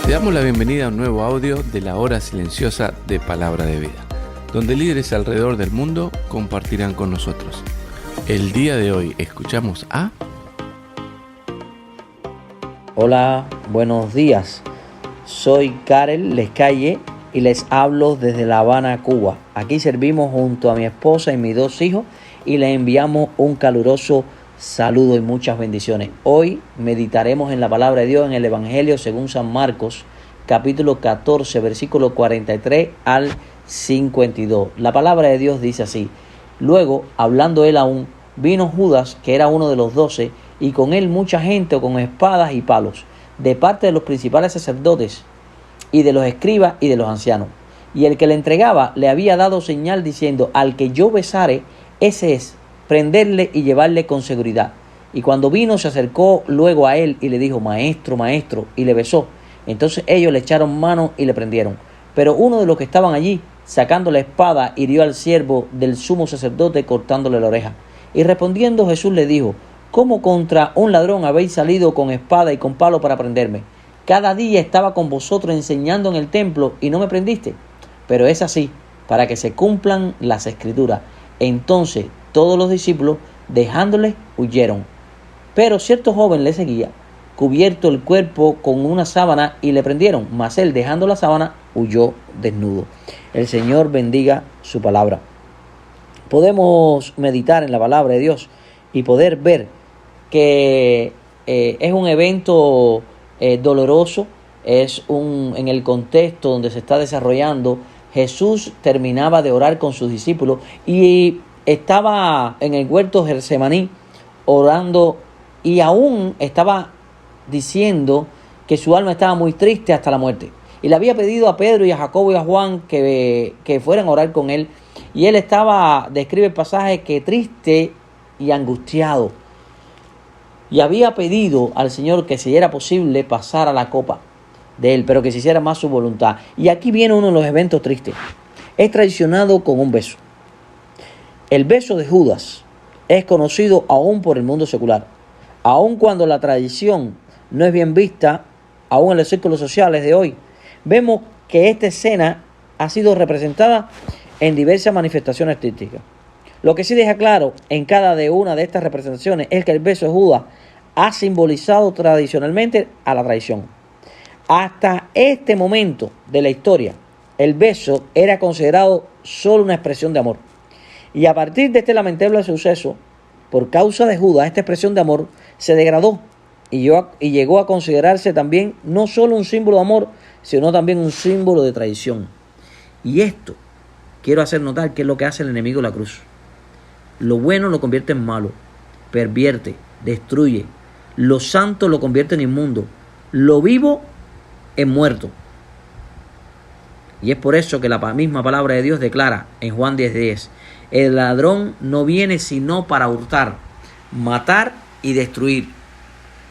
Te damos la bienvenida a un nuevo audio de la hora silenciosa de Palabra de Vida, donde líderes alrededor del mundo compartirán con nosotros. El día de hoy escuchamos a... Hola, buenos días. Soy Karel Lescalle y les hablo desde La Habana, Cuba. Aquí servimos junto a mi esposa y mis dos hijos y les enviamos un caluroso saludo y muchas bendiciones. Hoy meditaremos en la palabra de Dios en el Evangelio según San Marcos, capítulo 14, versículo 43 al 52. La palabra de Dios dice así: Luego, hablando él aún, vino Judas, que era uno de los 12, y con él mucha gente con espadas y palos, de parte de los principales sacerdotes y de los escribas y de los ancianos. Y el que le entregaba le había dado señal diciendo: al que yo besare, ese es, prenderle y llevarle con seguridad. Y cuando vino se acercó luego a él y le dijo: Maestro, maestro, y le besó. Entonces ellos le echaron mano y le prendieron. Pero uno de los que estaban allí, sacando la espada, hirió al siervo del sumo sacerdote, cortándole la oreja. Y respondiendo Jesús le dijo: ¿Cómo contra un ladrón habéis salido con espada y con palo para prenderme? Cada día estaba con vosotros enseñando en el templo y no me prendiste. Pero es así, para que se cumplan las escrituras. Entonces todos los discípulos, dejándole, huyeron. Pero cierto joven le seguía, cubierto el cuerpo con una sábana, y le prendieron. Mas él, dejando la sábana, huyó desnudo. El Señor bendiga su palabra. Podemos meditar en la palabra de Dios y poder ver que es un evento doloroso. En el contexto donde se está desarrollando. Jesús terminaba de orar con sus discípulos y estaba en el huerto Getsemaní orando, y aún estaba diciendo que su alma estaba muy triste hasta la muerte. Y le había pedido a Pedro y a Jacobo y a Juan que fueran a orar con él. Y él estaba, describe el pasaje, que triste y angustiado. Y había pedido al Señor que si era posible pasar a la copa de él, pero que se hiciera más su voluntad. Y aquí viene uno de los eventos tristes. Es traicionado con un beso. El beso de Judas es conocido aún por el mundo secular. Aun cuando la tradición no es bien vista, aún en los círculos sociales de hoy, vemos que esta escena ha sido representada en diversas manifestaciones artísticas. Lo que sí deja claro en cada una de estas representaciones es que el beso de Judas ha simbolizado tradicionalmente a la traición. Hasta este momento de la historia, el beso era considerado solo una expresión de amor. Y a partir de este lamentable suceso, por causa de Judas, esta expresión de amor se degradó y llegó a considerarse también no solo un símbolo de amor, sino también un símbolo de traición. Y esto quiero hacer notar que es lo que hace el enemigo de la cruz. Lo bueno lo convierte en malo, pervierte, destruye. Lo santo lo convierte en inmundo, lo vivo en muerto. Y es por eso que la misma palabra de Dios declara en Juan 10:10: el ladrón no viene sino para hurtar, matar y destruir.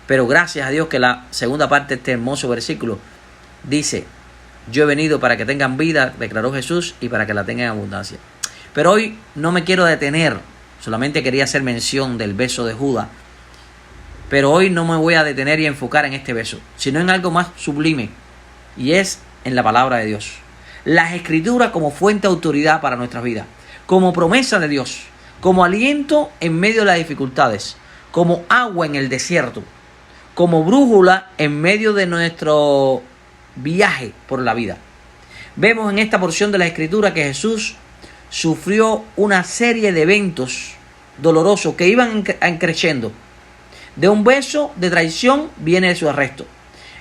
Pero gracias a Dios que la segunda parte de este hermoso versículo dice: yo he venido para que tengan vida, declaró Jesús, y para que la tengan en abundancia. Pero hoy no me quiero detener, solamente quería hacer mención del beso de Judas. Pero hoy no me voy a detener y enfocar en este beso, sino en algo más sublime, y es en la palabra de Dios. Las escrituras como fuente de autoridad para nuestras vidas, como promesa de Dios, como aliento en medio de las dificultades, como agua en el desierto, como brújula en medio de nuestro viaje por la vida. Vemos en esta porción de la escritura que Jesús sufrió una serie de eventos dolorosos que iban creciendo. De un beso de traición viene su arresto,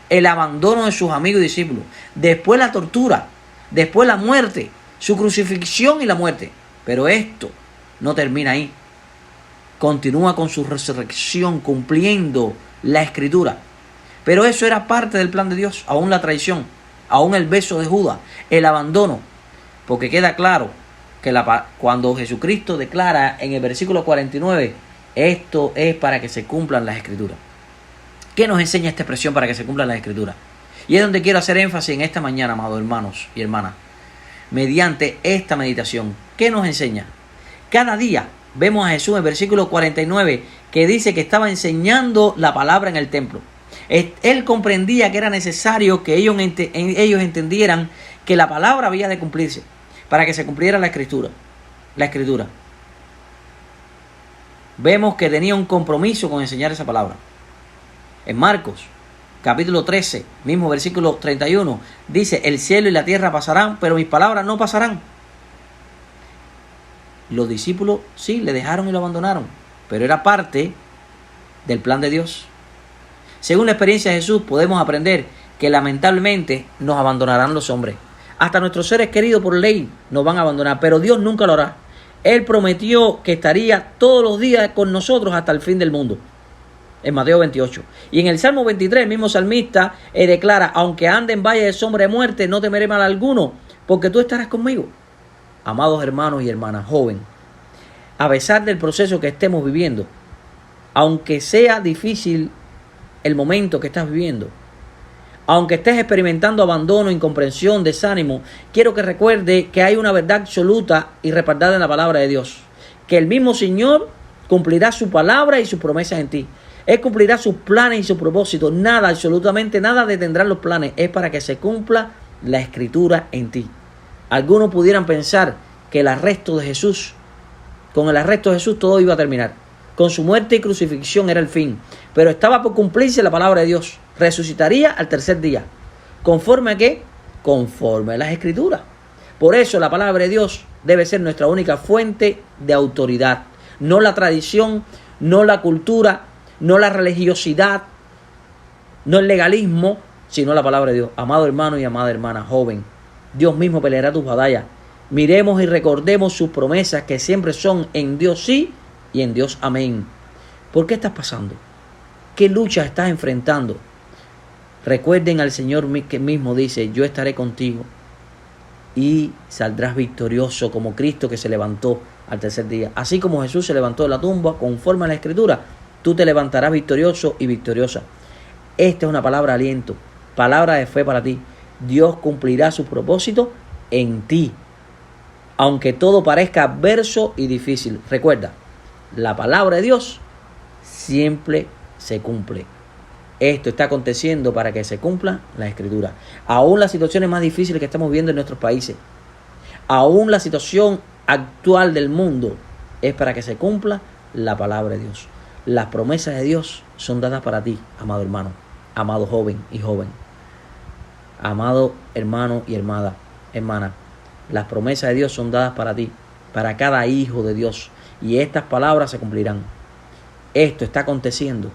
el abandono de sus amigos y discípulos, después la tortura, después la muerte, su crucifixión y la muerte. Pero esto no termina ahí. Continúa con su resurrección, cumpliendo la escritura. Pero eso era parte del plan de Dios, aún la traición, aún el beso de Judas, el abandono. Porque queda claro que cuando Jesucristo declara en el versículo 49, esto es para que se cumplan las escrituras. ¿Qué nos enseña esta expresión, para que se cumplan las escrituras? Y es donde quiero hacer énfasis en esta mañana, amados hermanos y hermanas. Mediante esta meditación, ¿qué nos enseña? Cada día vemos a Jesús en el versículo 49 que dice que estaba enseñando la palabra en el templo. Él comprendía que era necesario que ellos entendieran que la palabra había de cumplirse para que se cumpliera la escritura. Vemos que tenía un compromiso con enseñar esa palabra. En Marcos, capítulo 13, mismo versículo 31, dice: el cielo y la tierra pasarán, pero mis palabras no pasarán. Los discípulos sí, le dejaron y lo abandonaron, pero era parte del plan de Dios. Según la experiencia de Jesús, podemos aprender que lamentablemente nos abandonarán los hombres. Hasta nuestros seres queridos por ley nos van a abandonar, pero Dios nunca lo hará. Él prometió que estaría todos los días con nosotros hasta el fin del mundo. En Mateo 28. Y en el Salmo 23, el mismo salmista declara: aunque ande en valle de sombra de muerte, no temeré mal alguno, porque tú estarás conmigo. Amados hermanos y hermanas, joven, a pesar del proceso que estemos viviendo, aunque sea difícil el momento que estás viviendo, aunque estés experimentando abandono, incomprensión, desánimo, quiero que recuerde que hay una verdad absoluta y respaldada en la palabra de Dios, que el mismo Señor cumplirá su palabra y sus promesas en ti. Él cumplirá sus planes y sus propósitos. Nada, absolutamente nada detendrá los planes. Es para que se cumpla la escritura en ti. Algunos pudieran pensar que con el arresto de Jesús todo iba a terminar. Con su muerte y crucifixión era el fin. Pero estaba por cumplirse la palabra de Dios. Resucitaría al tercer día. ¿Conforme a qué? Conforme a las escrituras. Por eso la palabra de Dios debe ser nuestra única fuente de autoridad. No la tradición, no la cultura, no la religiosidad, no el legalismo, sino la palabra de Dios. Amado hermano y amada hermana, joven, Dios mismo peleará tus batallas. Miremos y recordemos sus promesas, que siempre son en Dios sí y en Dios amén. ¿Por qué estás pasando? ¿Qué lucha estás enfrentando? Recuerden al Señor que mismo dice: yo estaré contigo y saldrás victorioso, como Cristo que se levantó al tercer día. Así como Jesús se levantó de la tumba conforme a la Escritura, tú te levantarás victorioso y victoriosa. Esta es una palabra de aliento, palabra de fe para ti. Dios cumplirá su propósito en ti, aunque todo parezca adverso y difícil. Recuerda, la palabra de Dios siempre se cumple. Esto está aconteciendo para que se cumpla la Escritura. Aún las situaciones más difíciles que estamos viendo en nuestros países, aún la situación actual del mundo, es para que se cumpla la palabra de Dios. Las promesas de Dios son dadas para ti, amado hermano, amado joven y joven, amado hermano y hermana. Las promesas de Dios son dadas para ti, para cada hijo de Dios, y estas palabras se cumplirán. Esto está aconteciendo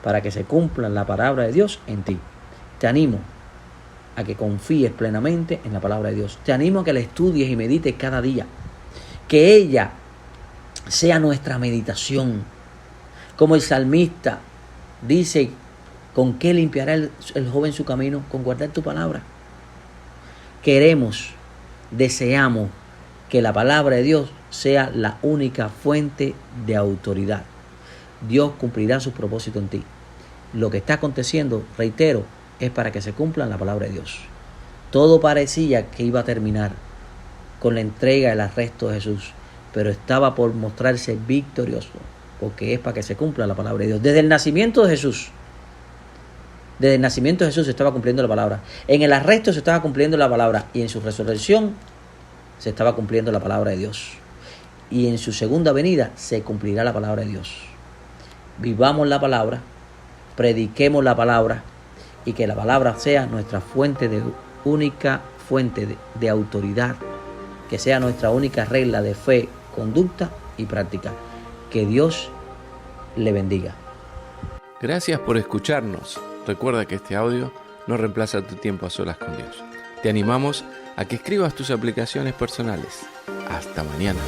para que se cumpla la palabra de Dios en ti. Te animo a que confíes plenamente en la palabra de Dios. Te animo a que la estudies y medites cada día. Que ella sea nuestra meditación. Como el salmista dice: ¿con qué limpiará el joven su camino? Con guardar tu palabra. Deseamos que la palabra de Dios sea la única fuente de autoridad. Dios cumplirá sus propósitos en ti. Lo que está aconteciendo, reitero, es para que se cumpla la palabra de Dios. Todo parecía que iba a terminar con la entrega y el arresto de Jesús, pero estaba por mostrarse victorioso, porque es para que se cumpla la palabra de Dios. Desde el nacimiento de Jesús se estaba cumpliendo la palabra. En el arresto se estaba cumpliendo la palabra, y en su resurrección se estaba cumpliendo la palabra de Dios. Y en su segunda venida se cumplirá la palabra de Dios. Vivamos la palabra, prediquemos la palabra, y que la palabra sea nuestra única fuente de autoridad, que sea nuestra única regla de fe, conducta y práctica. Que Dios le bendiga. Gracias por escucharnos. Recuerda que este audio no reemplaza tu tiempo a solas con Dios. Te animamos a que escribas tus aplicaciones personales. Hasta mañana.